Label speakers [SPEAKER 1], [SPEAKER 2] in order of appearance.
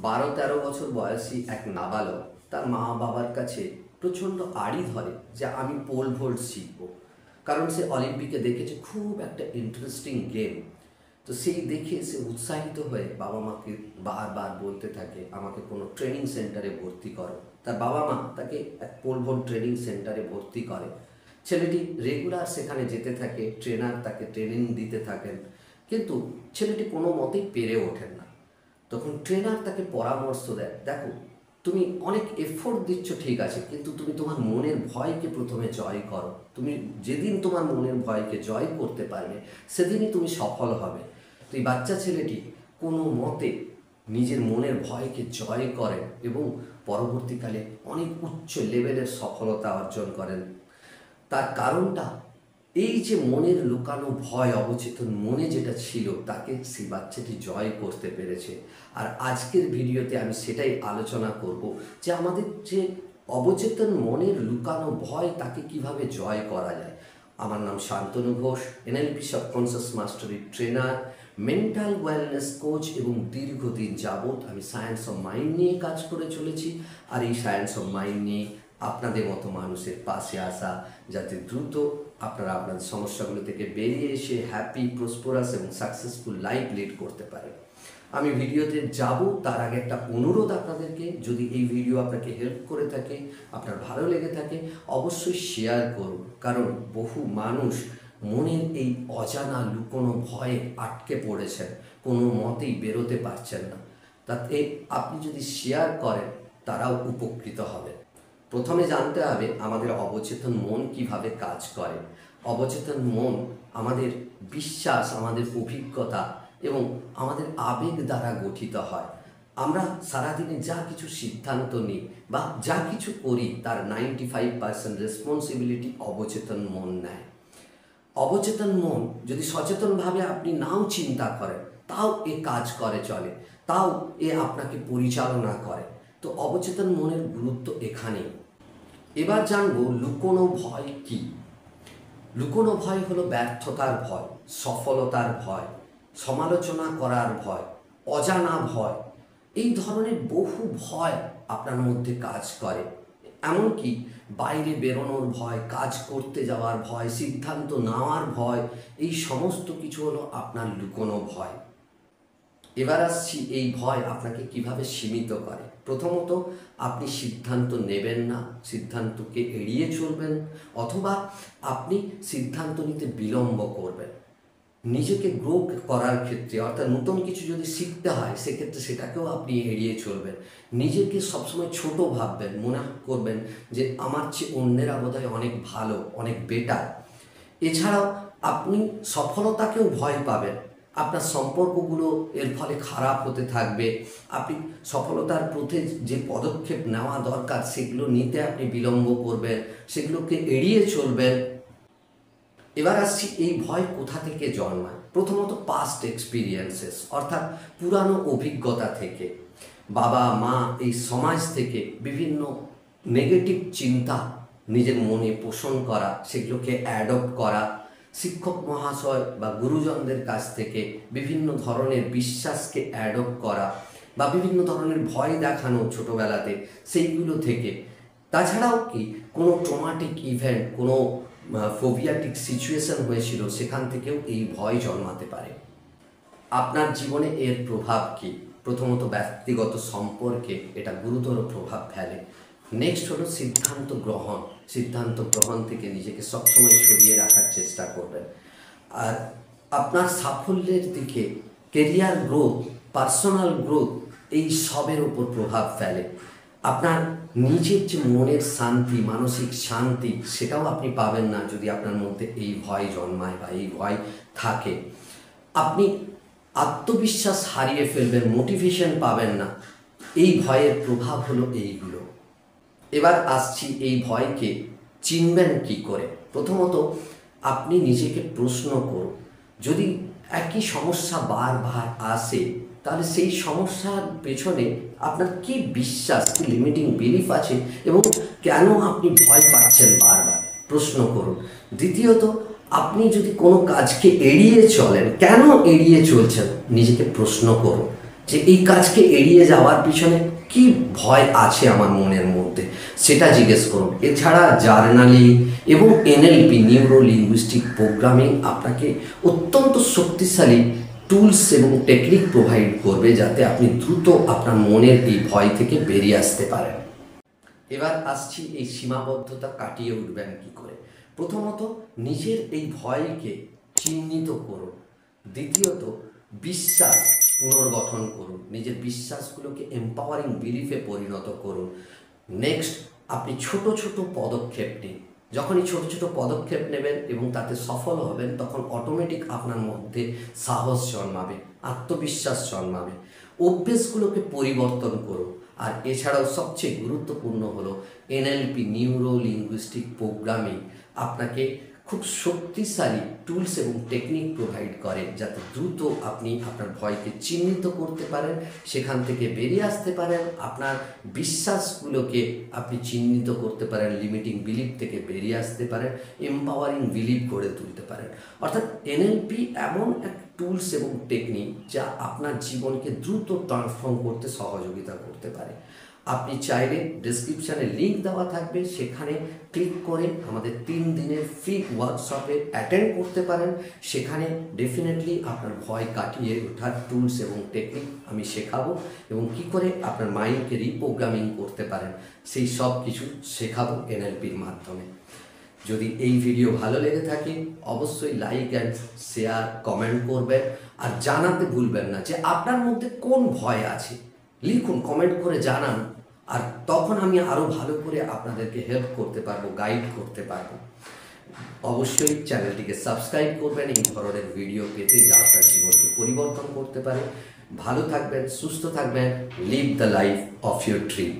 [SPEAKER 1] 12-13 বছর বয়সী এক নাবালক তার মা বাবার কাছে প্রচণ্ড আড়ি ধরে যে আমি পোল ভোল্ট শিখব, কারণ সে অলিম্পিকে দেখেছে খুব একটা ইন্টারেস্টিং গেম। তো সেই দেখে সে উৎসাহিত হয়ে বাবা মাকে বারবার বলতে থাকে আমাকে কোনো ট্রেনিং সেন্টারে ভর্তি করো। তার বাবা মা তাকে এক পোল ভোল্ট ট্রেনিং সেন্টারে ভর্তি করে। ছেলেটি রেগুলার সেখানে যেতে থাকে, ট্রেনার তাকে ট্রেনিং দিতে থাকেন, কিন্তু ছেলেটি কোনো মতেই পেরে ওঠেন না। তখন ট্রেনার তাকে পরামর্শ দেয়, দেখো তুমি অনেক এফোর্ট দিচ্ছ ঠিক আছে, কিন্তু তুমি তোমার মনের ভয়কে প্রথমে জয় করো। তুমি যেদিন তোমার মনের ভয়কে জয় করতে পারবে সেদিনই তুমি সফল হবে। তো এই বাচ্চা ছেলেটি কোনো মতে নিজের মনের ভয়কে জয় করেন এবং পরবর্তীকালে অনেক উচ্চ লেভেলের সফলতা অর্জন করেন। তার কারণটা এই যে মনের লুকানো ভয়, অবচেতন মনে যেটা ছিল তাকে সেই বাচ্চাটি জয় করতে পেরেছে। আর আজকের ভিডিওতে আমি সেটাই আলোচনা করব যে আমাদের যে অবচেতন মনের লুকানো ভয় তাকে কিভাবে জয় করা যায়। আমার নাম Shantanu Ghosh, NLP subconscious mastery trainer, mental wellness coach এবং দীর্ঘদিন যাবৎ আমি সায়েন্স অফ মাইন্ড নিয়ে কাজ করে চলেছি। আর এই সায়েন্স অফ মাইন্ড নিয়ে আপনাদের মতো মানুষের পাশে আসা, যাতে দ্রুত আপনারা আপনাদের সমস্যাগুলো থেকে বেরিয়ে এসে হ্যাপি, প্রসপারাস এবং সাকসেসফুল লাইফ লিড করতে পারেন। আমি ভিডিওতে যাব তার আগে একটা অনুরোধ আপনাদেরকে, যদি এই ভিডিও আপনাকে হেল্প করে থাকে, আপনার ভালো লেগে থাকে, অবশ্যই শেয়ার করুন। কারণ বহু মানুষ মনের এই অজানা লুকোনো ভয়ে আটকে পড়েছেন, কোনো মতেই বেরোতে পারছেন না। তাতে আপনি যদি শেয়ার করেন তারাও উপকৃত হবে। প্রথমে জানতে হবে আমাদের অবচেতন মন কিভাবে কাজ করে। অবচেতন মন আমাদের বিশ্বাস, আমাদের অভিজ্ঞতা এবং আমাদের আবেগ দ্বারা গঠিত হয়। আমরা সারাদিনে যা কিছু সিদ্ধান্ত নিই বা যা কিছু করি তার 95% রেসপন্সিবিলিটি অবচেতন মন নেয়। অবচেতন মন যদি সচেতনভাবে আপনি নাও চিন্তা করেন তাও এ কাজ করে চলে, তাও এ আপনাকে পরিচালনা করে। তো অবচেতন মনের গুরুত্ব এখানেই। এবার জানবো লুকোনো ভয় কি। লুকোনো ভয় হলো ব্যর্থতার ভয়, সফলতার ভয়, সমালোচনা করার ভয়, অজানা ভয়। এই ধরনের বহু ভয় আপনার মধ্যে কাজ করে। এমনকি বাইরে বেরোনোর ভয়, কাজ করতে যাওয়ার ভয়, সিদ্ধান্ত নেওয়ার ভয়, এই সমস্ত কিছু হলো আপনার লুকোনো ভয়। এবার আসছি এই ভয় আপনাকে কিভাবে সীমিত করে। প্রথমত, আপনি সিদ্ধান্ত নেবেন না, সিদ্ধান্তকে এড়িয়ে চলবেন, অথবা আপনি সিদ্ধান্ত নিতে বিলম্ব করবেন। নিজেকে গ্রো করার ক্ষেত্রে, অর্থাৎ নতুন কিছু যদি শিখতে হয় সেক্ষেত্রে সেটাকেও আপনি এড়িয়ে চলবেন। নিজেকে সবসময় ছোট ভাববেন, মনে করবেন যে আমার চেয়ে অন্যেরা বোধহয় অনেক ভালো, অনেক বেটার। এছাড়াও আপনি সফলতাকেও ভয় পাবেন, আপনার সম্পর্কগুলো এর ফলে খারাপ হতে থাকবে। আপনি সফলতার পথে যে পদক্ষেপ নেওয়া দরকার সেগুলো নিতে আপনি বিলম্ব করবেন, সেগুলোকে এড়িয়ে চলবেন। এবার আসছি এই ভয় কোথা থেকে জন্মায়। প্রথমত পাস্ট এক্সপিরিয়েন্সেস, অর্থাৎ পুরানো অভিজ্ঞতা থেকে, বাবা মা, এই সমাজ থেকে বিভিন্ন নেগেটিভ চিন্তা নিজের মনে পোষণ করা, সেগুলোকে অ্যাডপ্ট করা, শিক্ষক মহাশয় বা গুরুজনদের কাছ থেকে বিভিন্ন ধরনের বিশ্বাসকে অ্যাডপ্ট করা, বা বিভিন্ন ধরনের ভয় দেখানো ছোটোবেলাতে, সেইগুলো থেকে। তাছাড়াও কি কোনো ট্রমাটিক ইভেন্ট, কোনো ফোবিয়াটিক সিচুয়েশন হয়েছিল, সেখান থেকেও এই ভয় জন্মাতে পারে। আপনার জীবনে এর প্রভাব কি? প্রথমত ব্যক্তিগত সম্পর্কে এটা গুরুতর প্রভাব ফেলে। নেক্সট হলো সিদ্ধান্ত গ্রহণ। সিদ্ধান্ত গ্রহণ থেকে নিজেকে সবসময় সরিয়ে রাখার চেষ্টা করবেন। আর আপনার সাফল্যের দিকে, কেরিয়ার গ্রোথ, পার্সোনাল গ্রোথ, এই সবের উপর প্রভাব ফেলে। আপনার নিজের যে মনের শান্তি, মানসিক শান্তি, সেটাও আপনি পাবেন না যদি আপনার মধ্যে এই ভয় জন্মায় বা এই ভয় থাকে। আপনি আত্মবিশ্বাস হারিয়ে ফেলবেন, মোটিভেশন পাবেন না। এই ভয়ের প্রভাব হলো এইগুলো। এবার আসছি এই ভয়কে চিনবেন কি করে। প্রথমত আপনি নিজেকে প্রশ্ন করুন, যদি একই সমস্যা বারবার আসে তাহলে সেই সমস্যার পেছনে আপনার কি বিশ্বাস, কি লিমিটিং বিলিফ আছে এবং কেন আপনি ভয় পাচ্ছেন বারবার, প্রশ্ন করুন। দ্বিতীয়ত, আপনি যদি কোনো কাজকে এড়িয়ে চলেন, কেন এড়িয়ে চলছেন নিজেকে প্রশ্ন করুন যে এই কাজকে এড়িয়ে যাওয়ার পিছনে কি ভয় আছে আমার মনের মধ্যে, সেটা জিজ্ঞেস করুন। এছাড়া জার্নালিং এবং এনএলপি, নিউরো লিঙ্গুইস্টিক প্রোগ্রামিং, আপনাকে অত্যন্ত শক্তিশালী টুলস এবং টেকনিক প্রোভাইড করবে যাতে আপনি দ্রুত আপনার মনের এই ভয় থেকে বেরিয়ে আসতে পারেন। এবার আসছি এই সীমাবদ্ধতা কাটিয়ে উঠবেন কি করে। প্রথমত নিজের এই ভয়কে চিহ্নিত করুন। দ্বিতীয়ত বিশ্বাস পুনর্গঠন করুন, নিজের বিশ্বাসগুলোকে এম্পাওয়ারিং বিলিফে পরিণত করুন। নেক্সট, আপনি ছোট ছোট পদক্ষেপ নিন। যখনই ছোট ছোট পদক্ষেপ নেবেন এবং তাতে সফল হবেন, তখন অটোমেটিক আপনার মধ্যে সাহস জন্মাবে, আত্মবিশ্বাস জন্মাবে। অভ্যেসগুলোকে পরিবর্তন করুন। আর এছাড়াও সবচেয়ে গুরুত্বপূর্ণ হলো এনএলপি, নিউরো লিঙ্গুইস্টিক প্রোগ্রামিং আপনাকে খুব শক্তিশালী টুলস এবং টেকনিক প্রোভাইড করে যাতে দ্রুত আপনি আপনার ভয়কে চিহ্নিত করতে পারেন, সেখান থেকে বেরিয়ে আসতে পারেন, আপনার বিশ্বাসগুলোকে আপনি চিহ্নিত করতে পারেন, লিমিটিং বিলিফ থেকে বেরিয়ে আসতে পারেন, এম্পাওয়ারিং বিলিফ গড়ে তুলতে পারেন। অর্থাৎ এনএলপি এমন এক টুলস এবং টেকনিক যা আপনার জীবনকে দ্রুত ট্রান্সফর্ম করতে সহযোগিতা করতে পারে। আপনি চাইলে ডেসক্রিপশানে লিঙ্ক দেওয়া থাকবে, সেখানে ক্লিক করে আমাদের 3 দিনের ফ্রি ওয়ার্কশপে অ্যাটেন্ড করতে পারেন। সেখানে ডেফিনেটলি আপনার ভয় কাটিয়ে ওঠার টুলস এবং টেকনিক আমি শেখাবো এবং কি করে আপনার মাইন্ডকে রিপ্রোগ্রামিং করতে পারেন সেই সব কিছু শেখাবো এনএলপির মাধ্যমে। যদি এই ভিডিও ভালো লেগে থাকে অবশ্যই লাইক অ্যান্ড শেয়ার, কমেন্ট করবেন। আর জানাতে ভুলবেন না যে আপনার মধ্যে কোন ভয় আছে, লিখুন, কমেন্ট করে জানান। আর তখন আমি আরও ভালো করে আপনাদেরকে হেল্প করতে পারবো, গাইড করতে পারবো। অবশ্যই চ্যানেলটিকে সাবস্ক্রাইব করবেন এই ধরনের ভিডিও পেতে যা আপনার জীবনকে পরিবর্তন করতে পারে। ভালো থাকবেন, সুস্থ থাকবেন, live the life of your dream.